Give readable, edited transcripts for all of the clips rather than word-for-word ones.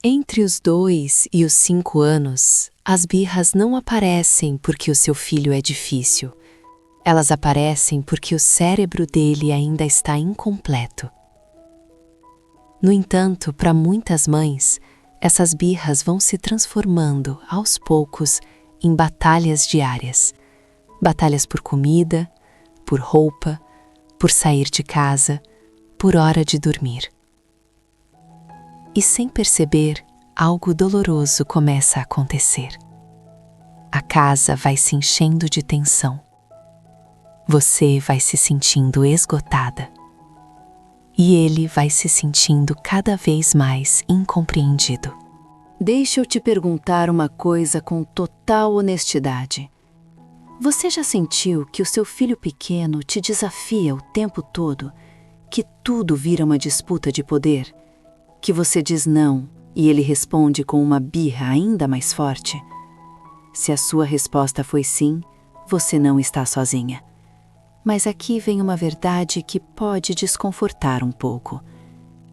Entre os 2 e os 5 anos, as birras não aparecem porque o seu filho é difícil. Elas aparecem porque o cérebro dele ainda está incompleto. No entanto, para muitas mães, essas birras vão se transformando, aos poucos, em batalhas diárias. Batalhas por comida, por roupa, por sair de casa, por hora de dormir. E sem perceber, algo doloroso começa a acontecer. A casa vai se enchendo de tensão. Você vai se sentindo esgotada. E ele vai se sentindo cada vez mais incompreendido. Deixa eu te perguntar uma coisa com total honestidade. Você já sentiu que o seu filho pequeno te desafia o tempo todo, que tudo vira uma disputa de poder? Que você diz não e ele responde com uma birra ainda mais forte? Se a sua resposta foi sim, você não está sozinha. Mas aqui vem uma verdade que pode desconfortar um pouco.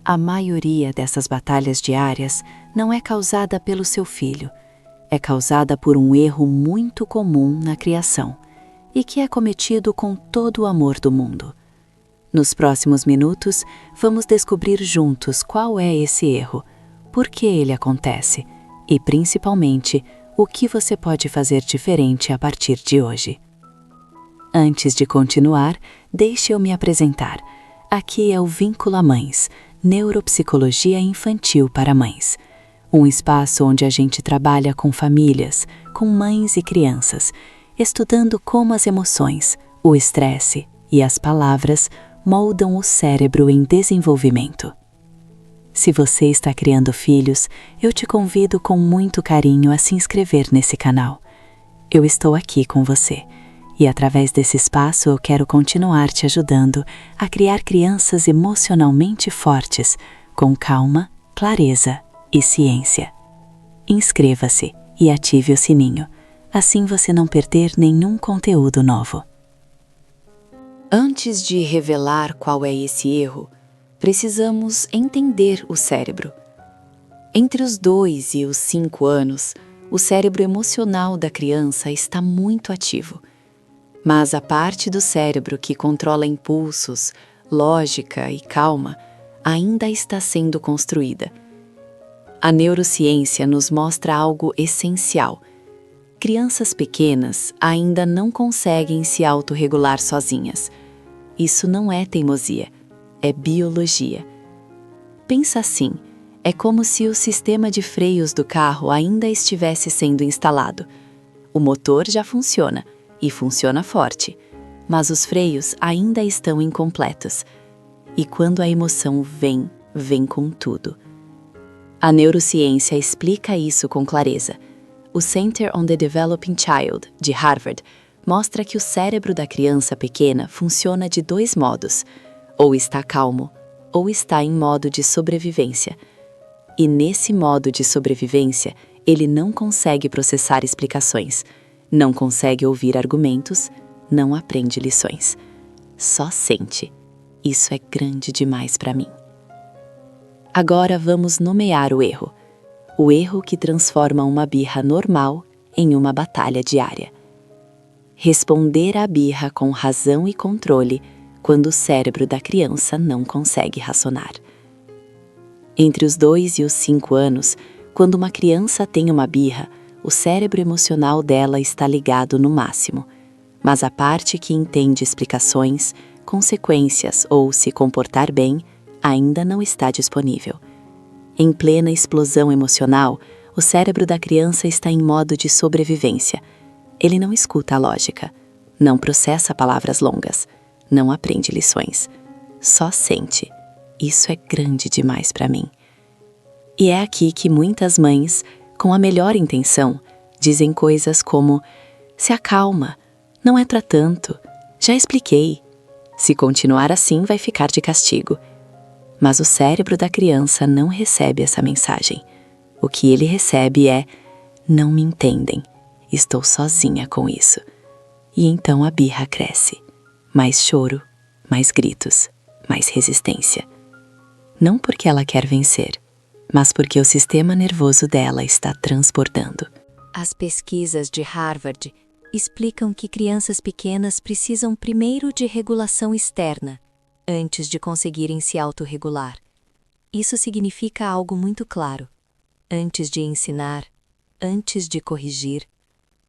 A maioria dessas batalhas diárias não é causada pelo seu filho. É causada por um erro muito comum na criação e que é cometido com todo o amor do mundo. Nos próximos minutos, vamos descobrir juntos qual é esse erro, por que ele acontece e, principalmente, o que você pode fazer diferente a partir de hoje. Antes de continuar, deixe eu me apresentar. Aqui é o Vínculo a Mães, Neuropsicologia Infantil para Mães. Um espaço onde a gente trabalha com famílias, com mães e crianças, estudando como as emoções, o estresse e as palavras moldam o cérebro em desenvolvimento. Se você está criando filhos, eu te convido com muito carinho a se inscrever nesse canal. Eu estou aqui com você. E através desse espaço eu quero continuar te ajudando a criar crianças emocionalmente fortes, com calma, clareza e ciência. Inscreva-se e ative o sininho, assim você não perder nenhum conteúdo novo. Antes de revelar qual é esse erro, precisamos entender o cérebro. Entre os 2 e os 5 anos, o cérebro emocional da criança está muito ativo. Mas a parte do cérebro que controla impulsos, lógica e calma ainda está sendo construída. A neurociência nos mostra algo essencial. Crianças pequenas ainda não conseguem se autorregular sozinhas. Isso não é teimosia, é biologia. Pensa assim, é como se o sistema de freios do carro ainda estivesse sendo instalado. O motor já funciona. E funciona forte, mas os freios ainda estão incompletos. E quando a emoção vem com tudo. A neurociência explica isso com clareza. O Center on the Developing Child, de Harvard, mostra que o cérebro da criança pequena funciona de 2 modos. Ou está calmo, ou está em modo de sobrevivência. E nesse modo de sobrevivência, ele não consegue processar explicações. Não consegue ouvir argumentos, não aprende lições. Só sente. Isso é grande demais para mim. Agora vamos nomear o erro. O erro que transforma uma birra normal em uma batalha diária. Responder à birra com razão e controle quando o cérebro da criança não consegue racionar. Entre os 2 e os 5 anos, quando uma criança tem uma birra, o cérebro emocional dela está ligado no máximo, mas a parte que entende explicações, consequências ou se comportar bem ainda não está disponível. Em plena explosão emocional, o cérebro da criança está em modo de sobrevivência. Ele não escuta a lógica, não processa palavras longas, não aprende lições. Só sente. Isso é grande demais para mim. E é aqui que muitas mães, com a melhor intenção, dizem coisas como: se acalma, não é para tanto, já expliquei. Se continuar assim, vai ficar de castigo. Mas o cérebro da criança não recebe essa mensagem. O que ele recebe é: não me entendem, estou sozinha com isso. E então a birra cresce. Mais choro, mais gritos, mais resistência. Não porque ela quer vencer, mas porque o sistema nervoso dela está transbordando. As pesquisas de Harvard explicam que crianças pequenas precisam primeiro de regulação externa, antes de conseguirem se autorregular. Isso significa algo muito claro. Antes de ensinar, antes de corrigir,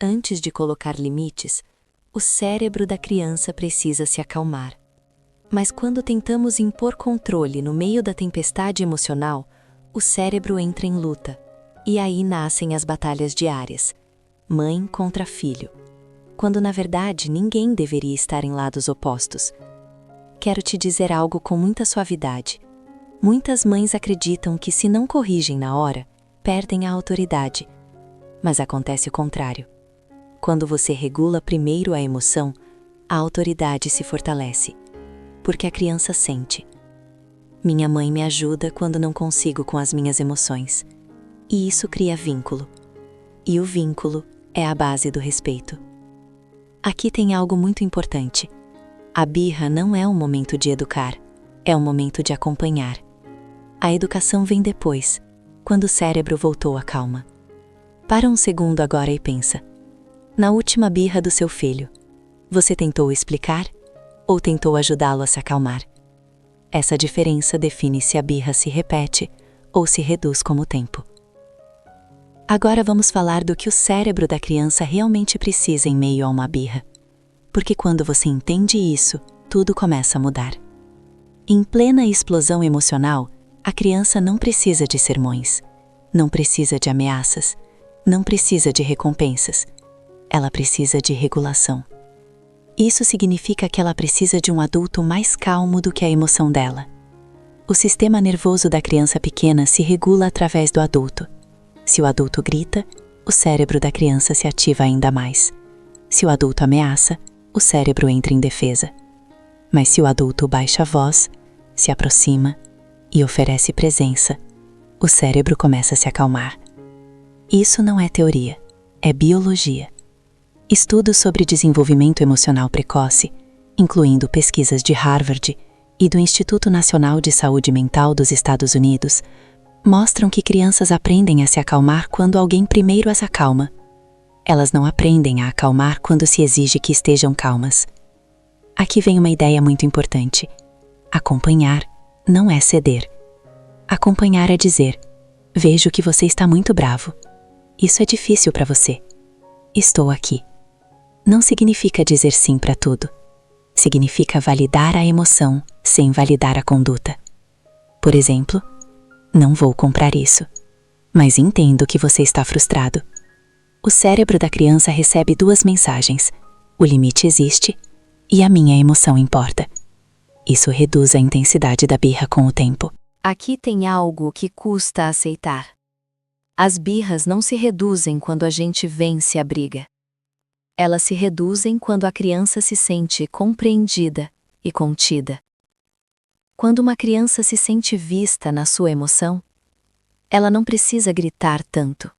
antes de colocar limites, o cérebro da criança precisa se acalmar. Mas quando tentamos impor controle no meio da tempestade emocional, o cérebro entra em luta. E aí nascem as batalhas diárias. Mãe contra filho. Quando na verdade ninguém deveria estar em lados opostos. Quero te dizer algo com muita suavidade. Muitas mães acreditam que se não corrigem na hora, perdem a autoridade. Mas acontece o contrário. Quando você regula primeiro a emoção, a autoridade se fortalece. Porque a criança sente. Minha mãe me ajuda quando não consigo com as minhas emoções. E isso cria vínculo. E o vínculo é a base do respeito. Aqui tem algo muito importante. A birra não é um momento de educar, é um momento de acompanhar. A educação vem depois, quando o cérebro voltou à calma. Para um segundo agora e pensa. Na última birra do seu filho, você tentou explicar ou tentou ajudá-lo a se acalmar? Essa diferença define se a birra se repete ou se reduz com o tempo. Agora vamos falar do que o cérebro da criança realmente precisa em meio a uma birra. Porque quando você entende isso, tudo começa a mudar. Em plena explosão emocional, a criança não precisa de sermões, não precisa de ameaças, não precisa de recompensas. Ela precisa de regulação. Isso significa que ela precisa de um adulto mais calmo do que a emoção dela. O sistema nervoso da criança pequena se regula através do adulto. Se o adulto grita, o cérebro da criança se ativa ainda mais. Se o adulto ameaça, o cérebro entra em defesa. Mas se o adulto baixa a voz, se aproxima e oferece presença, o cérebro começa a se acalmar. Isso não é teoria, é biologia. Estudos sobre desenvolvimento emocional precoce, incluindo pesquisas de Harvard e do Instituto Nacional de Saúde Mental dos Estados Unidos, mostram que crianças aprendem a se acalmar quando alguém primeiro as acalma. Elas não aprendem a acalmar quando se exige que estejam calmas. Aqui vem uma ideia muito importante. Acompanhar não é ceder. Acompanhar é dizer: vejo que você está muito bravo. Isso é difícil para você. Estou aqui. Não significa dizer sim para tudo. Significa validar a emoção sem validar a conduta. Por exemplo, não vou comprar isso, mas entendo que você está frustrado. O cérebro da criança recebe duas mensagens: o limite existe e a minha emoção importa. Isso reduz a intensidade da birra com o tempo. Aqui tem algo que custa aceitar. As birras não se reduzem quando a gente vence a briga. Elas se reduzem quando a criança se sente compreendida e contida. Quando uma criança se sente vista na sua emoção, ela não precisa gritar tanto.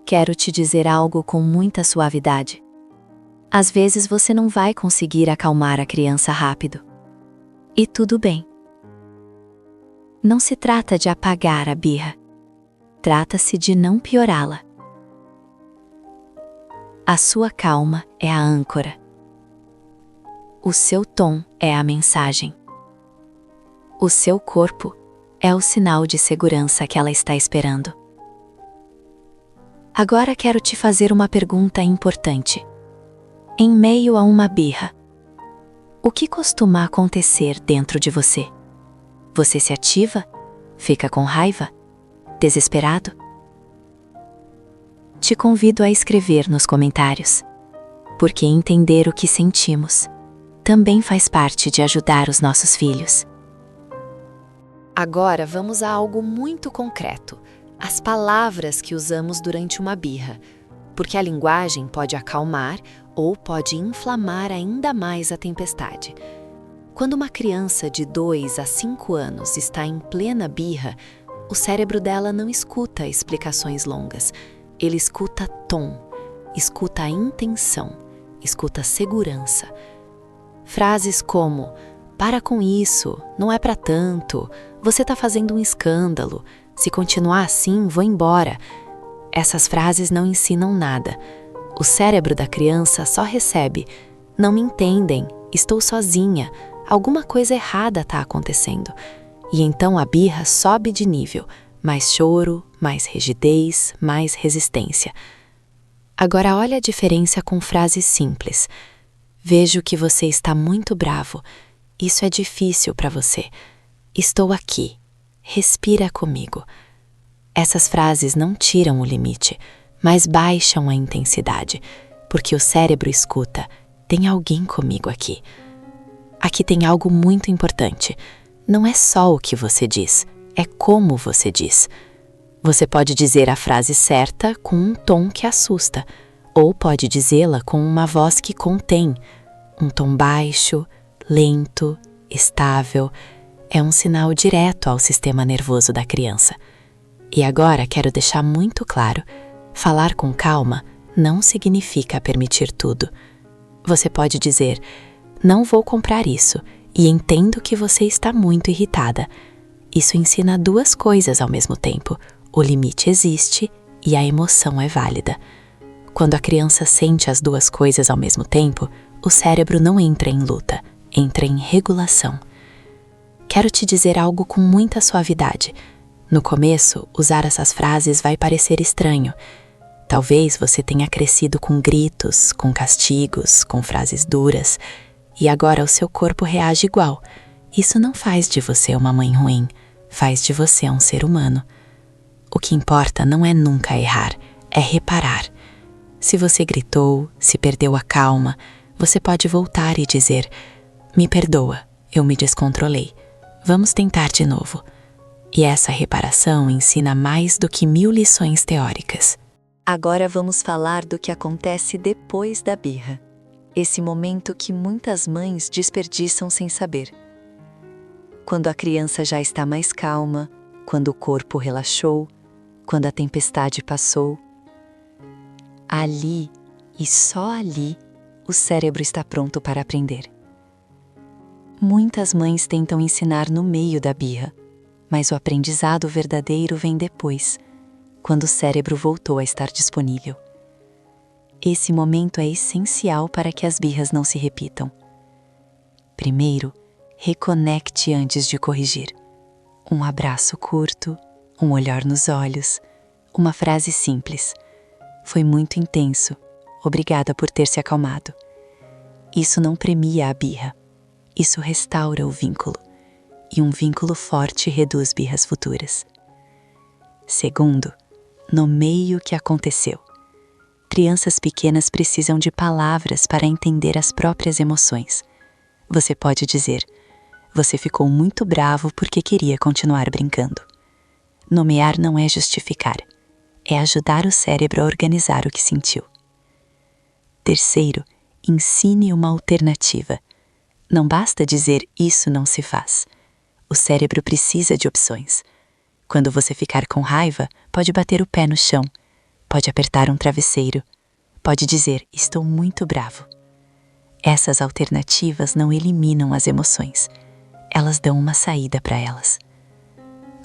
Quero te dizer algo com muita suavidade. Às vezes você não vai conseguir acalmar a criança rápido. E tudo bem. Não se trata de apagar a birra. Trata-se de não piorá-la. A sua calma é a âncora. O seu tom é a mensagem. O seu corpo é o sinal de segurança que ela está esperando. Agora quero te fazer uma pergunta importante. Em meio a uma birra, o que costuma acontecer dentro de você? Você se ativa? Fica com raiva? Desesperado? Te convido a escrever nos comentários, porque entender o que sentimos também faz parte de ajudar os nossos filhos. Agora vamos a algo muito concreto, as palavras que usamos durante uma birra, porque a linguagem pode acalmar ou pode inflamar ainda mais a tempestade. Quando uma criança de 2 a 5 anos está em plena birra, o cérebro dela não escuta explicações longas. Ele escuta tom, escuta a intenção, escuta segurança. Frases como: para com isso, não é para tanto, você está fazendo um escândalo, Se continuar assim, vou embora. Essas frases não ensinam nada. O cérebro da criança só recebe: não me entendem, estou sozinha, alguma coisa errada está acontecendo. E então a birra sobe de nível, mais choro, mais rigidez, mais resistência. Agora olha a diferença com frases simples. Vejo que você está muito bravo. Isso é difícil para você. Estou aqui. Respira comigo. Essas frases não tiram o limite, mas baixam a intensidade, porque o cérebro escuta: tem alguém comigo aqui. Aqui tem algo muito importante. Não é só o que você diz, é como você diz. Você pode dizer a frase certa com um tom que assusta, ou pode dizê-la com uma voz que contém. Um tom baixo, lento, estável, é um sinal direto ao sistema nervoso da criança. E agora quero deixar muito claro: falar com calma não significa permitir tudo. Você pode dizer: não vou comprar isso, e entendo que você está muito irritada. Isso ensina duas coisas ao mesmo tempo: o limite existe e a emoção é válida. Quando a criança sente as duas coisas ao mesmo tempo, o cérebro não entra em luta, entra em regulação. Quero te dizer algo com muita suavidade. No começo, usar essas frases vai parecer estranho. Talvez você tenha crescido com gritos, com castigos, com frases duras, e agora o seu corpo reage igual. Isso não faz de você uma mãe ruim, faz de você um ser humano. O que importa não é nunca errar, é reparar. Se você gritou, se perdeu a calma, você pode voltar e dizer: me perdoa, eu me descontrolei. Vamos tentar de novo. E essa reparação ensina mais do que 1000 lições teóricas. Agora vamos falar do que acontece depois da birra. Esse momento que muitas mães desperdiçam sem saber. Quando a criança já está mais calma, quando o corpo relaxou, quando a tempestade passou. Ali, e só ali, o cérebro está pronto para aprender. Muitas mães tentam ensinar no meio da birra, mas o aprendizado verdadeiro vem depois, quando o cérebro voltou a estar disponível. Esse momento é essencial para que as birras não se repitam. Primeiro, reconecte antes de corrigir. Um abraço curto, um olhar nos olhos, uma frase simples: foi muito intenso, obrigada por ter se acalmado. Isso não premia a birra, isso restaura o vínculo, e um vínculo forte reduz birras futuras. Segundo, nomeie o que aconteceu. Crianças pequenas precisam de palavras para entender as próprias emoções. Você pode dizer: você ficou muito bravo porque queria continuar brincando. Nomear não é justificar, é ajudar o cérebro a organizar o que sentiu. Terceiro, ensine uma alternativa. Não basta dizer: isso não se faz. O cérebro precisa de opções. Quando você ficar com raiva, pode bater o pé no chão, pode apertar um travesseiro, pode dizer: estou muito bravo. Essas alternativas não eliminam as emoções, elas dão uma saída para elas.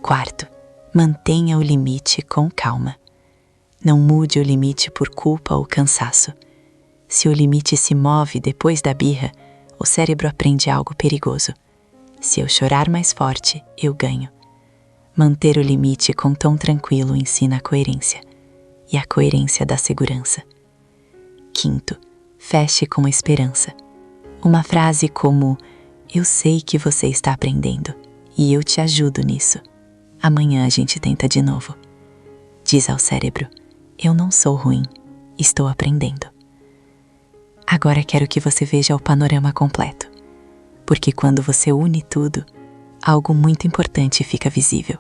Quarto, mantenha o limite com calma. Não mude o limite por culpa ou cansaço. Se o limite se move depois da birra, o cérebro aprende algo perigoso. Se eu chorar mais forte, eu ganho. Manter o limite com tom tranquilo ensina a coerência, e a coerência dá segurança. Quinto, feche com esperança. Uma frase como: eu sei que você está aprendendo, e eu te ajudo nisso. Amanhã a gente tenta de novo. Diz ao cérebro: eu não sou ruim, estou aprendendo. Agora quero que você veja o panorama completo, porque quando você une tudo, algo muito importante fica visível.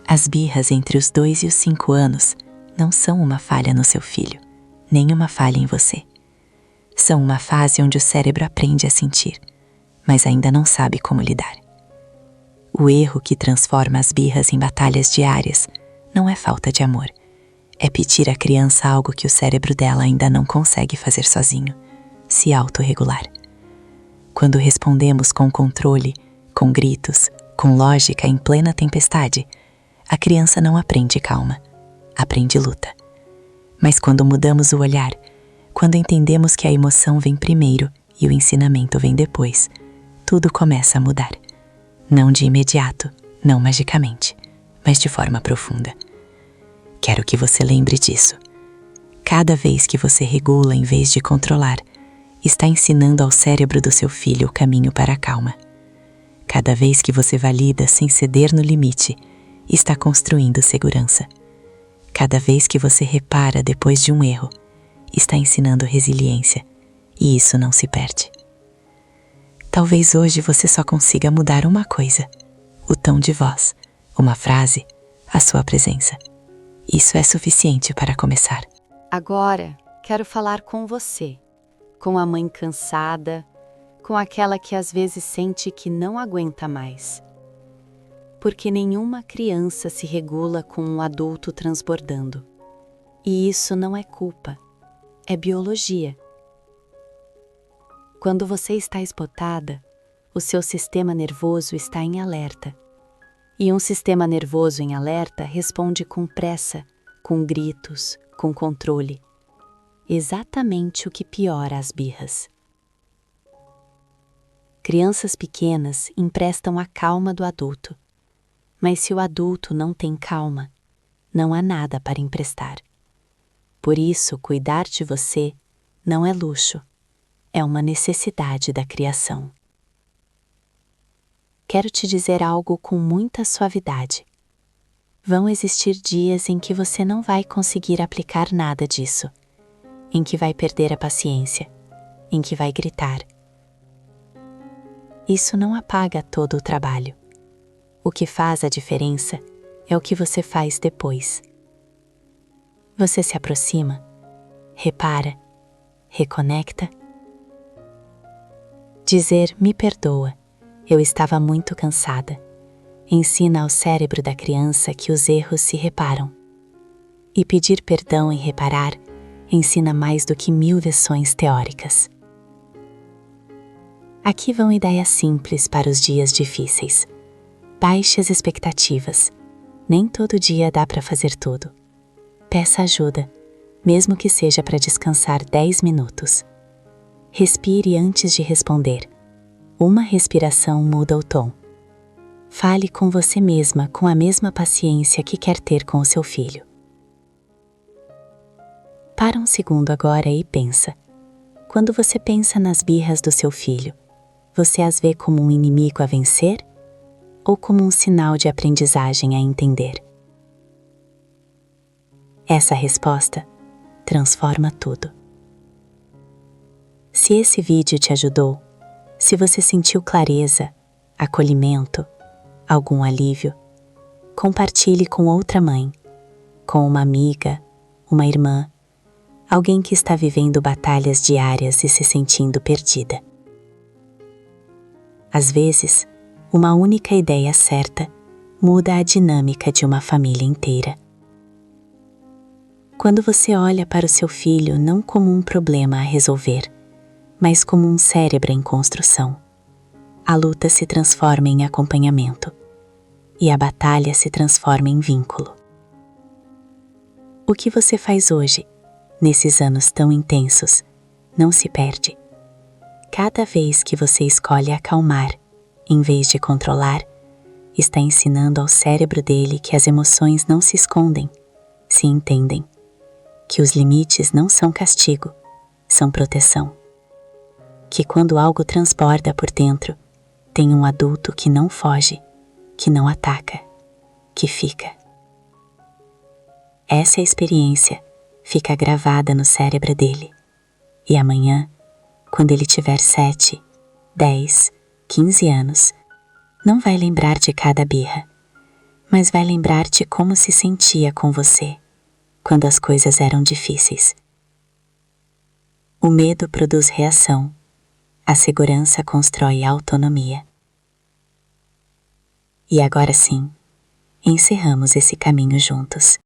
As birras entre os 2 e os 5 anos não são uma falha no seu filho, nem uma falha em você. São uma fase onde o cérebro aprende a sentir, mas ainda não sabe como lidar. O erro que transforma as birras em batalhas diárias não é falta de amor, é pedir à criança algo que o cérebro dela ainda não consegue fazer sozinho: se autorregular. Quando respondemos com controle, com gritos, com lógica em plena tempestade, A criança não aprende calma, aprende luta. Mas quando mudamos o olhar, quando entendemos que a emoção vem primeiro e o ensinamento vem depois, tudo começa a mudar. Não de imediato, não magicamente, mas de forma profunda. Quero que você lembre disso. Cada vez que você regula em vez de controlar, está ensinando ao cérebro do seu filho o caminho para a calma. Cada vez que você valida sem ceder no limite, está construindo segurança. Cada vez que você repara depois de um erro, está ensinando resiliência, e isso não se perde. Talvez hoje você só consiga mudar uma coisa: o tom de voz, uma frase, a sua presença. Isso é suficiente para começar. Agora, quero falar com você, com a mãe cansada, com aquela que às vezes sente que não aguenta mais. Porque nenhuma criança se regula com um adulto transbordando. E isso não é culpa, é biologia. Quando você está esgotada, o seu sistema nervoso está em alerta. E um sistema nervoso em alerta responde com pressa, com gritos, com controle. Exatamente o que piora as birras. Crianças pequenas emprestam a calma do adulto. Mas se o adulto não tem calma, não há nada para emprestar. Por isso, cuidar de você não é luxo, é uma necessidade da criação. Quero te dizer algo com muita suavidade. Vão existir dias em que você não vai conseguir aplicar nada disso, em que vai perder a paciência, em que vai gritar. Isso não apaga todo o trabalho. O que faz a diferença é o que você faz depois. Você se aproxima, repara, reconecta. Dizer "me perdoa, eu estava muito cansada" ensina ao cérebro da criança que os erros se reparam. E pedir perdão e reparar ensina mais do que 1000 lições teóricas. Aqui vão ideias simples para os dias difíceis. Baixe as expectativas. Nem todo dia dá para fazer tudo. Peça ajuda, mesmo que seja para descansar 10 minutos. Respire antes de responder. Uma respiração muda o tom. Fale com você mesma com a mesma paciência que quer ter com o seu filho. Para um segundo agora e pensa. Quando você pensa nas birras do seu filho, você as vê como um inimigo a vencer ou como um sinal de aprendizagem a entender? Essa resposta transforma tudo. Se esse vídeo te ajudou, se você sentiu clareza, acolhimento, algum alívio, compartilhe com outra mãe, com uma amiga, uma irmã, alguém que está vivendo batalhas diárias e se sentindo perdida. Às vezes, uma única ideia certa muda a dinâmica de uma família inteira. Quando você olha para o seu filho não como um problema a resolver, mas como um cérebro em construção, a luta se transforma em acompanhamento e a batalha se transforma em vínculo. O que você faz hoje, nesses anos tão intensos, não se perde. Cada vez que você escolhe acalmar, em vez de controlar, está ensinando ao cérebro dele que as emoções não se escondem, se entendem, que os limites não são castigo, são proteção. Que quando algo transborda por dentro, tem um adulto que não foge, que não ataca, que fica. Essa experiência fica gravada no cérebro dele, e amanhã, quando ele tiver 7, 10, 15 anos, não vai lembrar de cada birra, mas vai lembrar de como se sentia com você, quando as coisas eram difíceis. O medo produz reação, a segurança constrói autonomia. E agora sim, encerramos esse caminho juntos.